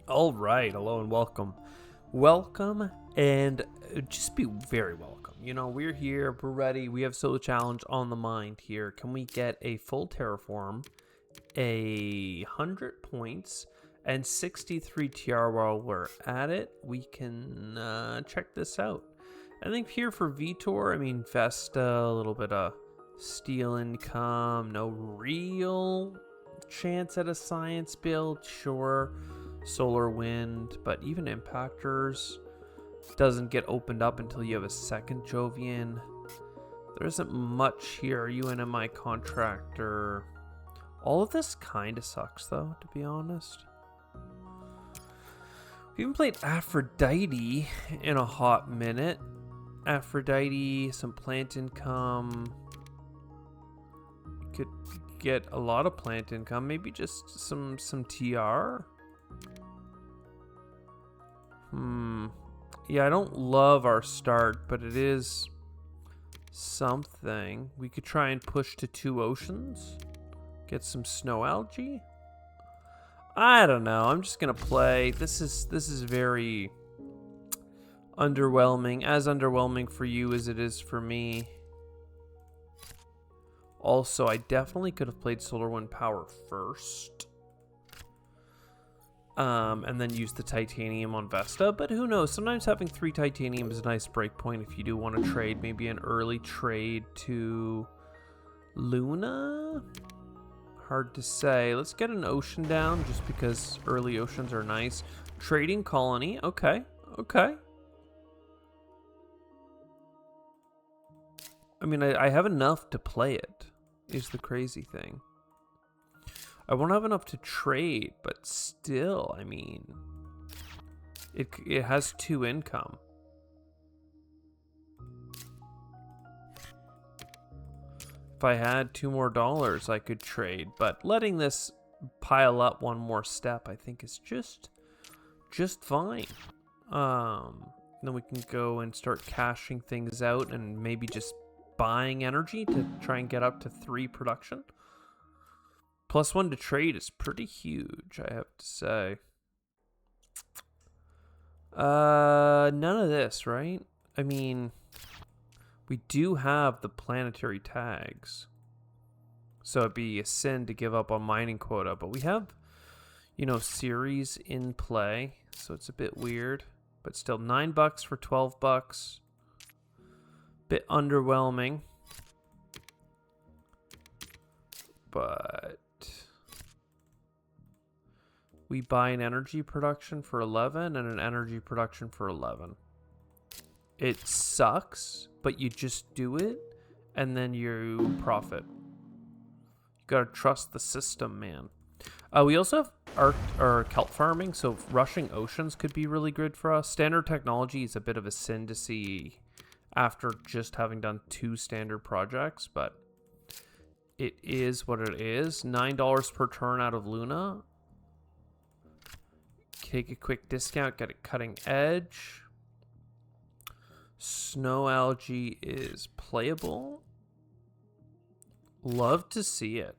All right, hello and welcome. Welcome and just be very welcome. You know, we're here, we're ready, we have Solo Challenge on the mind here. Can we get a full terraform, 100 points, and 63 TR while we're at it? We can check this out. I think here for Vitor, I mean, Vesta, a little bit of steel income, no real chance at a science build, sure. Solar wind, but even impactors doesn't get opened up until you have a second Jovian. There isn't much here. UNMI contractor. All of this kind of sucks though, to be honest. We even played Aphrodite in a hot minute. Aphrodite, some plant income. Could get a lot of plant income, maybe just some TR. Yeah, I don't love our start, but it is something. We could try and push to 2 oceans. Get some snow algae. I don't know. I'm just gonna play. This is very underwhelming. As underwhelming for you as it is for me. Also, I definitely could have played Solar Wind Power first. And then use the titanium on Vesta, but who knows? Sometimes having 3 titanium is a nice break point if you do want to trade, maybe an early trade to Luna. Hard to say. Let's get an ocean down just because early oceans are nice. Trading colony. Okay. I mean, I have enough to play it, is the crazy thing. I won't have enough to trade, but still, I mean, it has 2 income. If I had $2 more, I could trade, but letting this pile up one more step, I think is just fine. Then we can go and start cashing things out and maybe just buying energy to try and get up to 3 production. +1 to trade is pretty huge, I have to say. None of this, right? I mean, we do have the planetary tags. So it'd be a sin to give up on mining quota. But we have, you know, series in play. So it's a bit weird. But still, $9 for $12. Bit underwhelming. But we buy an energy production for 11 and an energy production for 11. It sucks, but you just do it and then you profit. You gotta trust the system, man. We also have kelp farming, so rushing oceans could be really good for us. Standard technology is a bit of a sin to see after just having done 2 standard projects, but it is what it is. $9 per turn out of Luna. Take a quick discount, get a cutting edge. Snow algae is playable. Love to see it.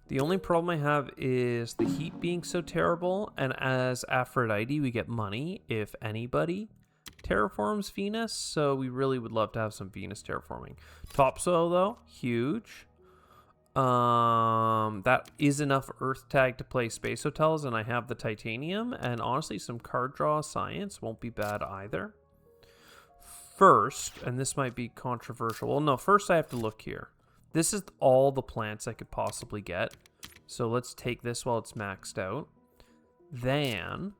The only problem I have is the heat being so terrible, and as Aphrodite, we get money if anybody terraforms Venus, so we really would love to have some Venus terraforming. Topsoil, though, huge. That is enough Earth tag to play Space Hotels, and I have the titanium, and honestly, some card draw science won't be bad either. First, and this might be controversial. Well, no, first I have to look here. This is all the plants I could possibly get. So let's take this while it's maxed out. Then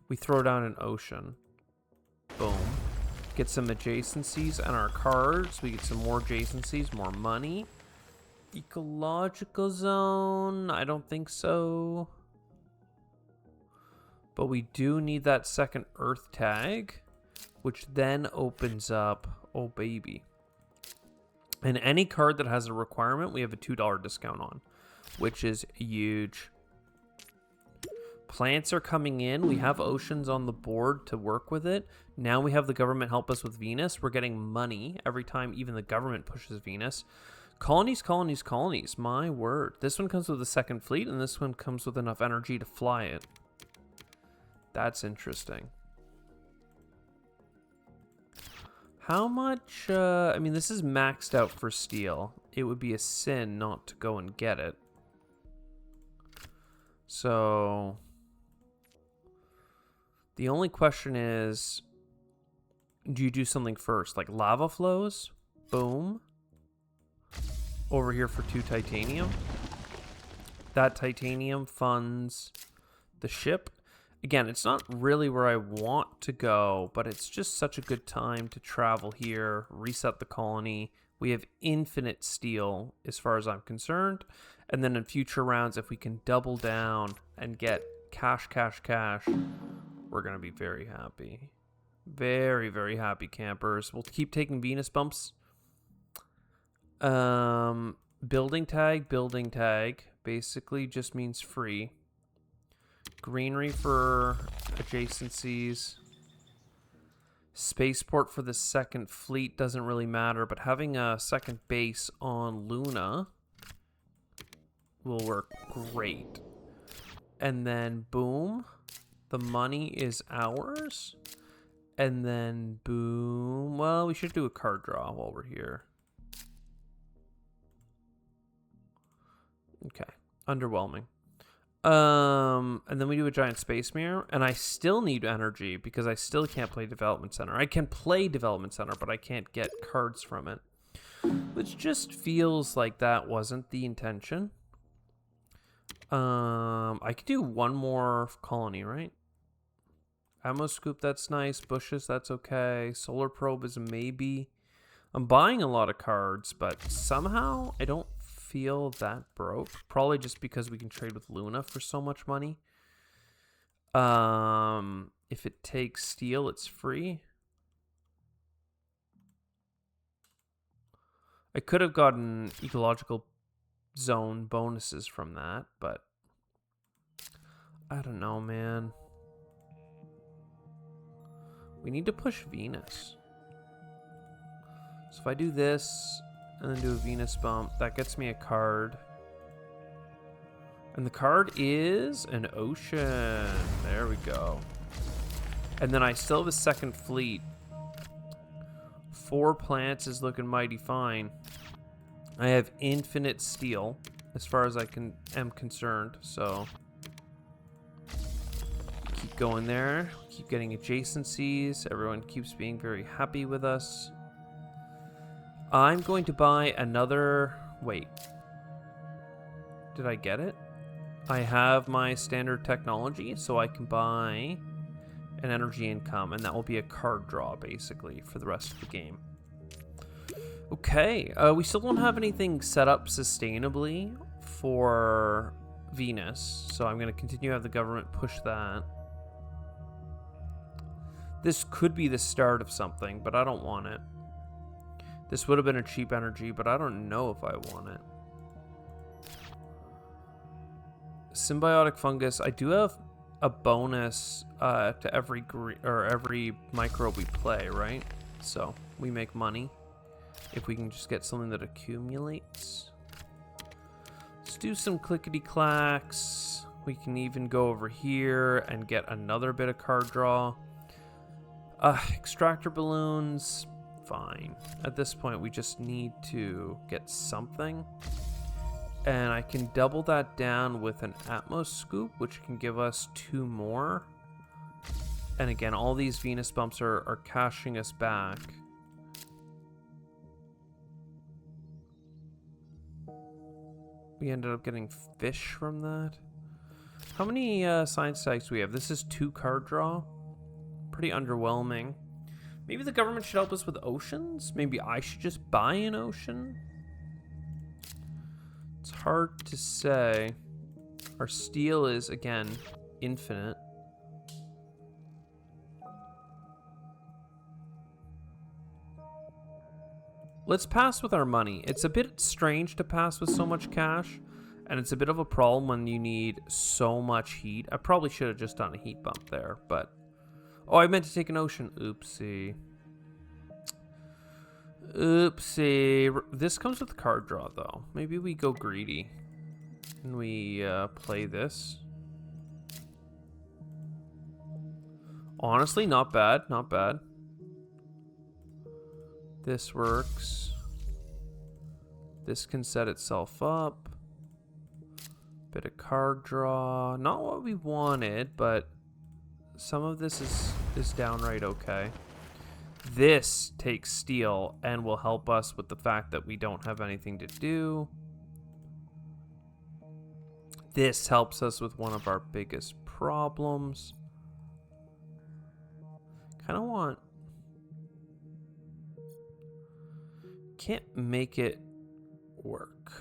we throw down an ocean. Boom. Get some adjacencies on our cards. We get some more adjacencies, more money. Ecological zone, I don't think so. But we do need that second Earth tag, which then opens up, oh baby. And any card that has a requirement, we have a $2 discount on, which is huge. Plants are coming in. We have oceans on the board to work with it. Now we have the government help us with Venus. We're getting money every time even the government pushes Venus. Colonies, colonies, colonies. My word. This one comes with a second fleet, and this one comes with enough energy to fly it. That's interesting. How much, I mean, this is maxed out for steel. It would be a sin not to go and get it. So, the only question is, do you do something first? Like lava flows? Boom. Over here for 2 titanium. That titanium funds the ship. Again, it's not really where I want to go, but it's just such a good time to travel here, reset the colony. We have infinite steel as far as I'm concerned. And then in future rounds, if we can double down and get cash, we're going to be very happy. Very, very happy, campers. We'll keep taking Venus bumps. Building tag basically just means free. Greenery for adjacencies. Spaceport for the second fleet doesn't really matter, but having a second base on Luna will work great. And then boom, the money is ours. And then boom, well, we should do a card draw while we're here. Okay, underwhelming. And then we do a giant space mirror, and I still need energy because I still can't play development center. I can play development center, but I can't get cards from it, which just feels like that wasn't the intention. I could do one more colony, right? Ammo scoop, that's nice. Bushes, that's okay. Solar probe is a maybe. I'm buying a lot of cards, but somehow I don't feel that broke. Probably just because we can trade with Luna for so much money. If it takes steel, it's free. I could have gotten ecological zone bonuses from that, but I don't know, man. We need to push Venus. So if I do this and then do a Venus bump, that gets me a card. And the card is an ocean. There we go. And then I still have a second fleet. 4 plants is looking mighty fine. I have infinite steel as far as I am concerned, so keep going there. Keep getting adjacencies. Everyone keeps being very happy with us. I'm going to buy another... Wait. Did I get it? I have my standard technology, so I can buy an energy income, and that will be a card draw, basically, for the rest of the game. Okay, we still don't have anything set up sustainably for Venus, so I'm going to continue to have the government push that. This could be the start of something, but I don't want it. This would have been a cheap energy, but I don't know if I want it. Symbiotic fungus. I do have a bonus to every microbe we play, right? So we make money if we can just get something that accumulates. Let's do some clickety clacks. We can even go over here and get another bit of card draw. Extractor balloons. Fine. At this point, we just need to get something. And I can double that down with an Atmos scoop, which can give us 2 more. And again, all these Venus bumps are cashing us back. We ended up getting fish from that. How many science tags do we have? This is 2 card draw. Pretty underwhelming. Maybe the government should help us with oceans? Maybe I should just buy an ocean? It's hard to say. Our steel is, again, infinite. Let's pass with our money. It's a bit strange to pass with so much cash, and it's a bit of a problem when you need so much heat. I probably should have just done a heat bump there, but... Oh, I meant to take an ocean. Oopsie. Oopsie. This comes with card draw, though. Maybe we go greedy. And we play this. Honestly, not bad. Not bad. This works. This can set itself up. Bit of card draw. Not what we wanted, but some of this is downright okay. This takes steel and will help us with the fact that we don't have anything to do. This helps us with one of our biggest problems. Kind of want... Can't make it work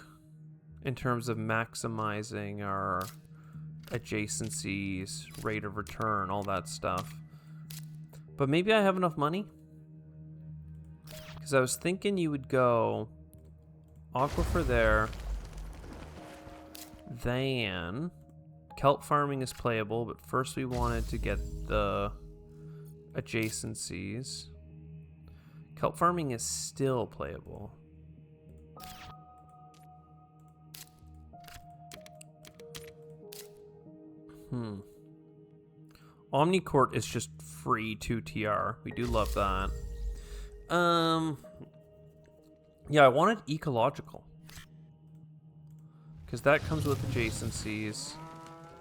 in terms of maximizing our adjacencies, rate of return, all that stuff. But maybe I have enough money? Because I was thinking you would go aquifer there, then kelp farming is playable, but first we wanted to get the adjacencies. Kelp farming is still playable. Omnicourt is just free 2TR. We do love that. Yeah, I wanted ecological. Because that comes with adjacencies.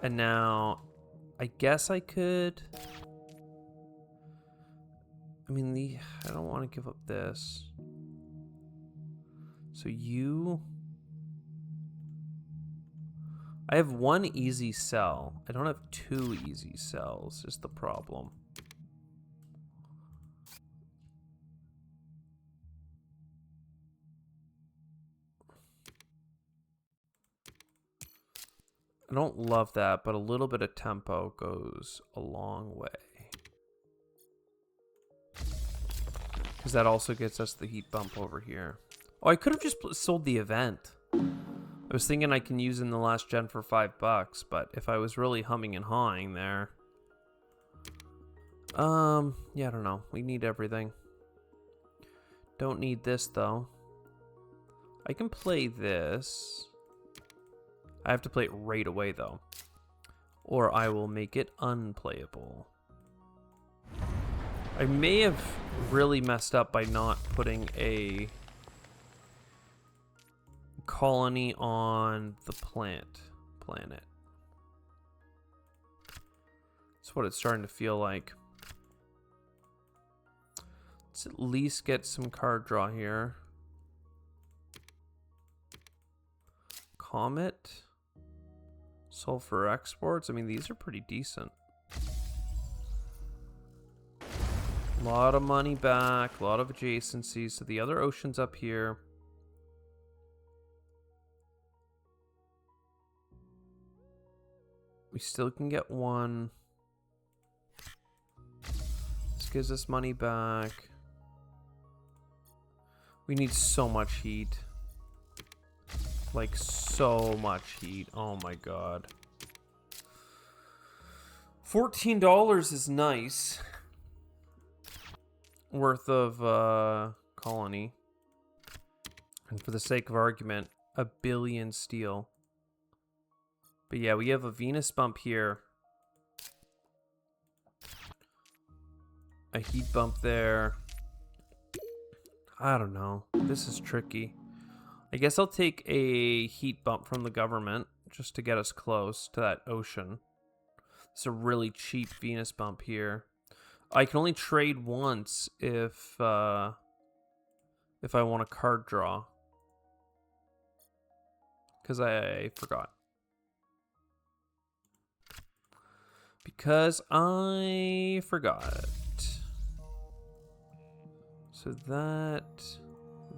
And now, I guess I could... I mean, I don't want to give up this. So you... I have one easy cell. I don't have two easy cells, is the problem. I don't love that, but a little bit of tempo goes a long way. Because that also gets us the heat bump over here. Oh, I could have just sold the event. I was thinking I can use in the last gen for $5, but if I was really humming and hawing there... yeah, I don't know. We need everything. Don't need this, though. I can play this. I have to play it right away, though. Or I will make it unplayable. I may have really messed up by not putting a colony on the planet. That's what it's starting to feel like. Let's at least get some card draw here. Comet. Sulfur exports. I mean, these are pretty decent. A lot of money back, a lot of adjacencies. So the other ocean's up here. We still can get one. This gives us money back. We need so much heat. Like, so much heat. Oh my god. $14 is nice. Worth of colony. And for the sake of argument, 1 billion steel. But yeah, we have a Venus bump here. A heat bump there. I don't know. This is tricky. I guess I'll take a heat bump from the government just to get us close to that ocean. It's a really cheap Venus bump here. I can only trade once if I want a card draw. Because I forgot. Because I forgot. So that...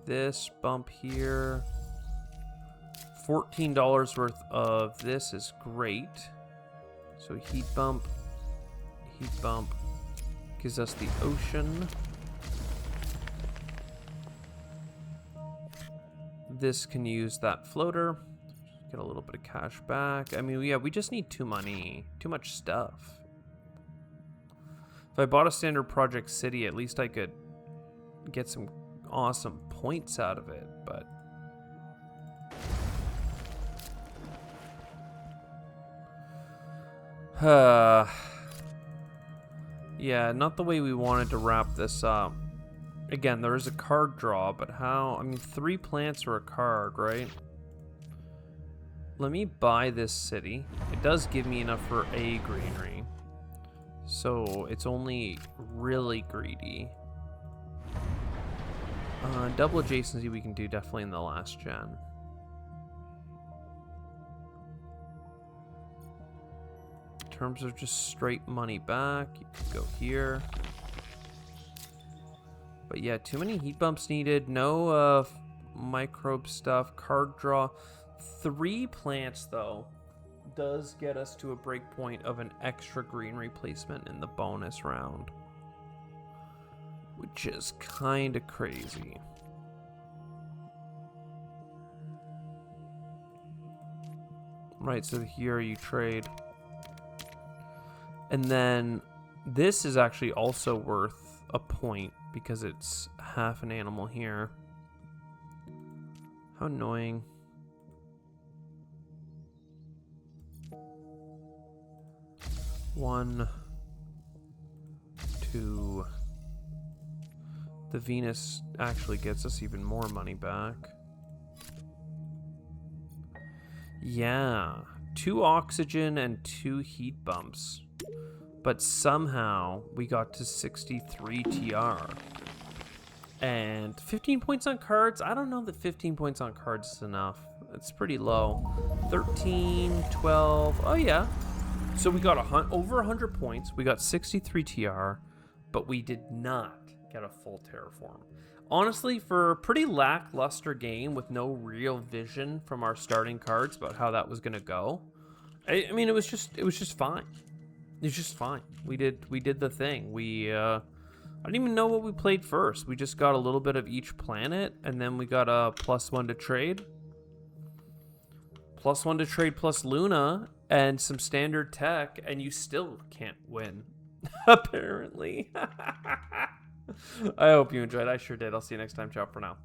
This bump here. $14 worth of this is great. So heat bump. Heat bump. Gives us the ocean. This can use that floater. Get a little bit of cash back. I mean, yeah, we just need too much stuff. If I bought a standard project city, at least I could get some awesome points out of it, but Yeah, not the way we wanted to wrap this up. Again, there is a card draw, but how? I mean, 3 plants are a card, right? Let me buy this city. It does give me enough for a greenery. So it's only really greedy. Double adjacency we can do definitely in the last gen. In terms of just straight money back, you could go here. But yeah, too many heat bumps needed. No microbe stuff. Card draw. 3 plants, though, does get us to a break point of an extra green replacement in the bonus round. Which is kind of crazy. Right, so here you trade. And then this is actually also worth a point because it's half an animal here. How annoying. One, two. The Venus actually gets us even more money back. Yeah, 2 oxygen and 2 heat bumps. But somehow we got to 63 TR. And 15 points on cards? I don't know that 15 points on cards is enough. It's pretty low. 13, 12, oh yeah. So we got over 100 points. We got 63 TR, but we did not get a full terraform. Honestly, for a pretty lackluster game with no real vision from our starting cards about how that was gonna go, I mean, it was just fine. It was just fine. We did the thing. I didn't even know what we played first. We just got a little bit of each planet, and then we got a +1 to trade. +1 to trade plus Luna and some standard tech, and you still can't win, apparently. I hope you enjoyed. I sure did. I'll see you next time. Ciao for now.